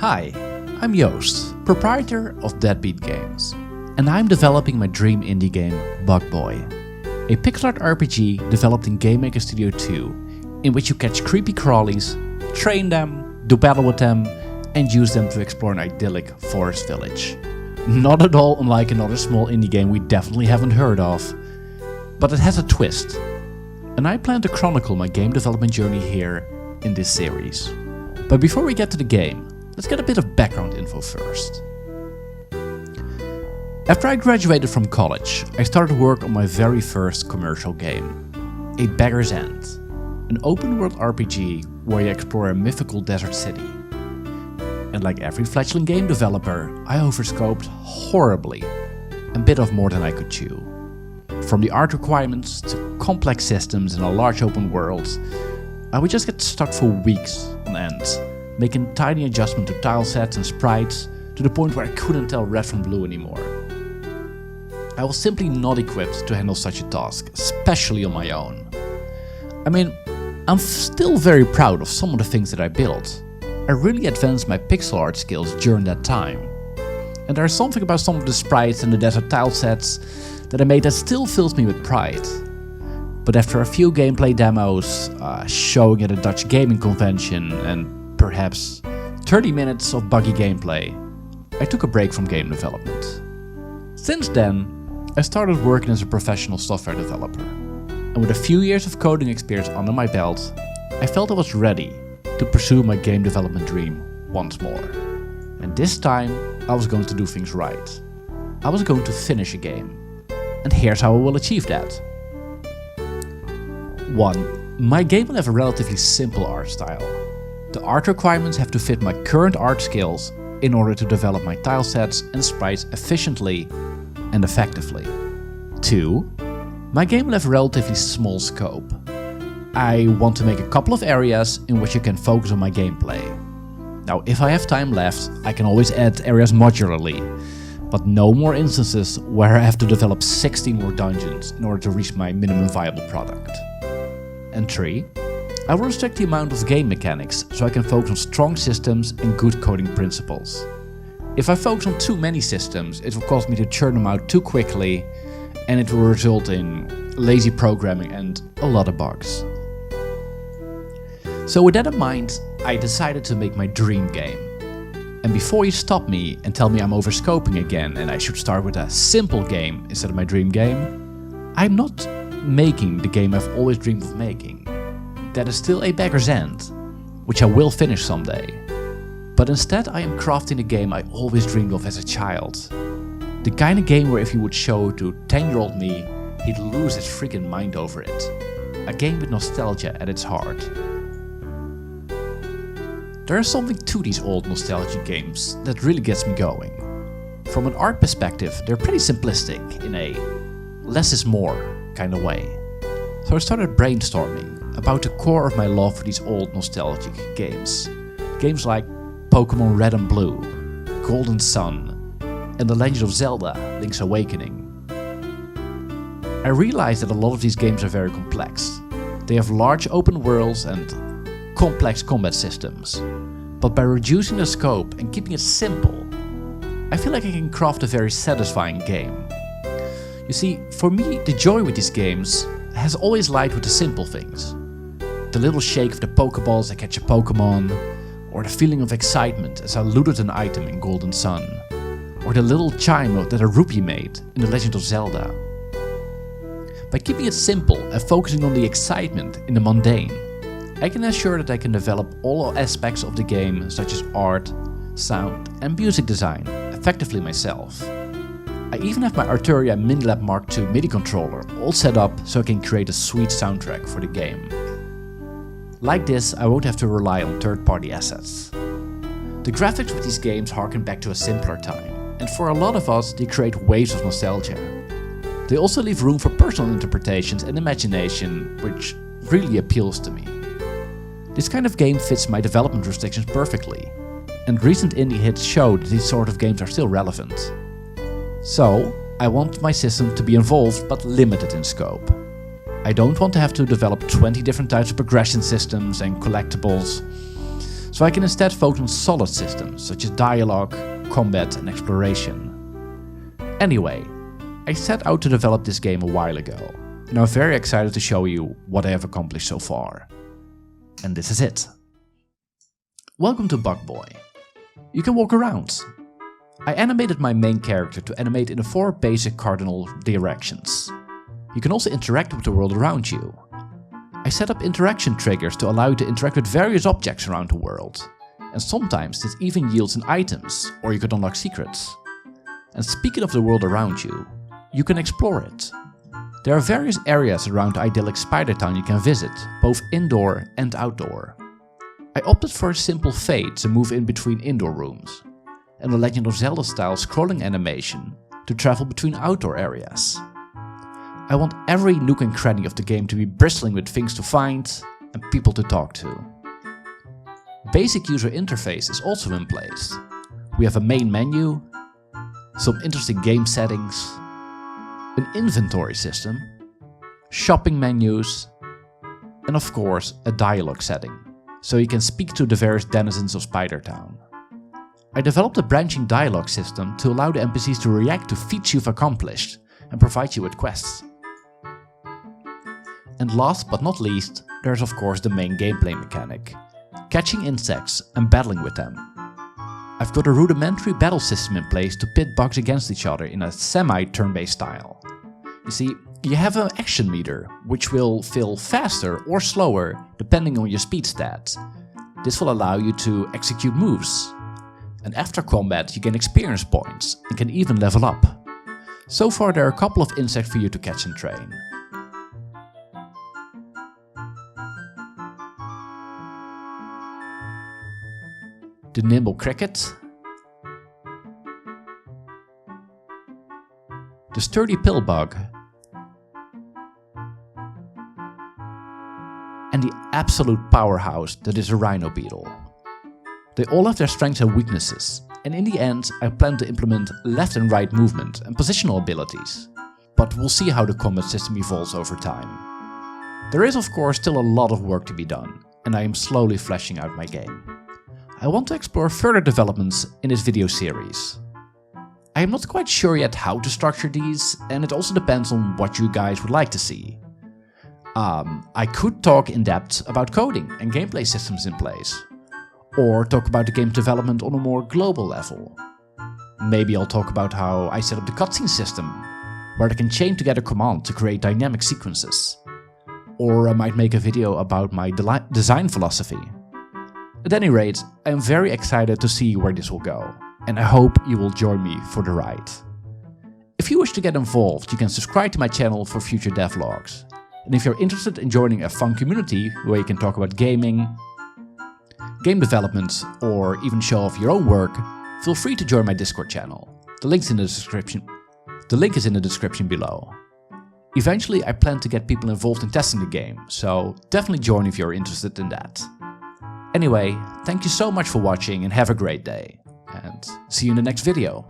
Hi, I'm Joost, proprietor of Deadbeat Games, and I'm developing my dream indie game, Bugboy, a pixel art RPG developed in Game Maker Studio 2, in which you catch creepy crawlies, train them, do battle with them, and use them to explore an idyllic forest village. Not at all unlike another small indie game we definitely haven't heard of, but it has a twist, and I plan to chronicle my game development journey here in this series. But before we get to the game, let's get a bit of background info first. After I graduated from college, I started work on my very first commercial game, A Beggar's End, an open world RPG where you explore a mythical desert city. And like every fledgling game developer, I overscoped horribly and bit off more than I could chew. From the art requirements to complex systems in a large open world, I would just get stuck for weeks on end, making tiny adjustments to tile sets and sprites to the point where I couldn't tell red from blue anymore. I was simply not equipped to handle such a task, especially on my own. I mean, I'm still very proud of some of the things that I built. I really advanced my pixel art skills during that time. And there's something about some of the sprites and the desert tile sets that I made that still fills me with pride. But after a few gameplay demos, showing at a Dutch gaming convention, and perhaps 30 minutes of buggy gameplay, I took a break from game development. Since then, I started working as a professional software developer, and with a few years of coding experience under my belt, I felt I was ready to pursue my game development dream once more. And this time, I was going to do things right. I was going to finish a game. And here's how I will achieve that. 1. My game will have a relatively simple art style. The art requirements have to fit my current art skills in order to develop my tile sets and sprites efficiently and effectively. 2. My game will have a relatively small scope. I want to make a couple of areas in which I can focus on my gameplay. Now, if I have time left, I can always add areas modularly, but no more instances where I have to develop 16 more dungeons in order to reach my minimum viable product. And 3. I will restrict the amount of game mechanics so I can focus on strong systems and good coding principles. If I focus on too many systems, it will cause me to churn them out too quickly, and it will result in lazy programming and a lot of bugs. So with that in mind, I decided to make my dream game. And before you stop me and tell me I'm overscoping again and I should start with a simple game instead of my dream game, I'm not making the game I've always dreamed of making. That is still A Beggar's End, which I will finish someday. But instead I am crafting the game I always dreamed of as a child. The kind of game where if you would show it to 10-year-old me, he'd lose his freaking mind over it. A game with nostalgia at its heart. There is something to these old nostalgic games that really gets me going. From an art perspective, they're pretty simplistic in a less is more kind of way. So I started brainstorming about the core of my love for these old nostalgic games. Games like Pokemon Red and Blue, Golden Sun, and The Legend of Zelda: Link's Awakening. I realized that a lot of these games are very complex. They have large open worlds and complex combat systems, but by reducing the scope and keeping it simple, I feel like I can craft a very satisfying game. You see, for me, the joy with these games has always lied with the simple things. The little shake of the Pokeballs I catch a Pokemon, or the feeling of excitement as I looted an item in Golden Sun, or the little chime that a rupee made in The Legend of Zelda. By keeping it simple and focusing on the excitement in the mundane, I can ensure that I can develop all aspects of the game, such as art, sound, and music design, effectively myself. I even have my Arturia Minilab Mark II MIDI controller all set up so I can create a sweet soundtrack for the game. Like this, I won't have to rely on third-party assets. The graphics with these games harken back to a simpler time, and for a lot of us, they create waves of nostalgia. They also leave room for personal interpretations and imagination, which really appeals to me. This kind of game fits my development restrictions perfectly, and recent indie hits show that these sort of games are still relevant. So, I want my system to be involved but limited in scope. I don't want to have to develop 20 different types of progression systems and collectibles, so I can instead focus on solid systems such as dialogue, combat and exploration. Anyway, I set out to develop this game a while ago, and I'm very excited to show you what I have accomplished so far. And this is it. Welcome to Bugboy. You can walk around. I animated my main character to animate in the 4 basic cardinal directions. You can also interact with the world around you. I set up interaction triggers to allow you to interact with various objects around the world. And sometimes this even yields in items, or you could unlock secrets. And speaking of the world around you, you can explore it. There are various areas around the idyllic Spider Town you can visit, both indoor and outdoor. I opted for a simple fade to move in between indoor rooms, and a Legend of Zelda style scrolling animation to travel between outdoor areas. I want every nook and cranny of the game to be bristling with things to find and people to talk to. Basic user interface is also in place. We have a main menu, some interesting game settings, an inventory system, shopping menus, and of course a dialogue setting, so you can speak to the various denizens of Spider Town. I developed a branching dialogue system to allow the NPCs to react to feats you've accomplished and provide you with quests. And last but not least, there's of course the main gameplay mechanic, catching insects and battling with them. I've got a rudimentary battle system in place to pit bugs against each other in a semi-turn-based style. You see, you have an action meter, which will fill faster or slower depending on your speed stat. This will allow you to execute moves. And after combat you gain experience points and can even level up. So far there are a couple of insects for you to catch and train. The nimble cricket, the sturdy pill bug, and the absolute powerhouse that is a rhino beetle. They all have their strengths and weaknesses, and in the end I plan to implement left and right movement and positional abilities, but we'll see how the combat system evolves over time. There is of course still a lot of work to be done, and I am slowly fleshing out my game. I want to explore further developments in this video series. I am not quite sure yet how to structure these, and it also depends on what you guys would like to see. I could talk in depth about coding and gameplay systems in place, or talk about the game development on a more global level. Maybe I'll talk about how I set up the cutscene system, where I can chain together commands to create dynamic sequences. Or I might make a video about my design philosophy. At any rate, I am very excited to see where this will go, and I hope you will join me for the ride. If you wish to get involved, you can subscribe to my channel for future devlogs. And if you're interested in joining a fun community where you can talk about gaming, game development, or even show off your own work, feel free to join my Discord channel. The link is in the description below. Eventually I plan to get people involved in testing the game, so definitely join if you're interested in that. Anyway, thank you so much for watching and have a great day, and see you in the next video.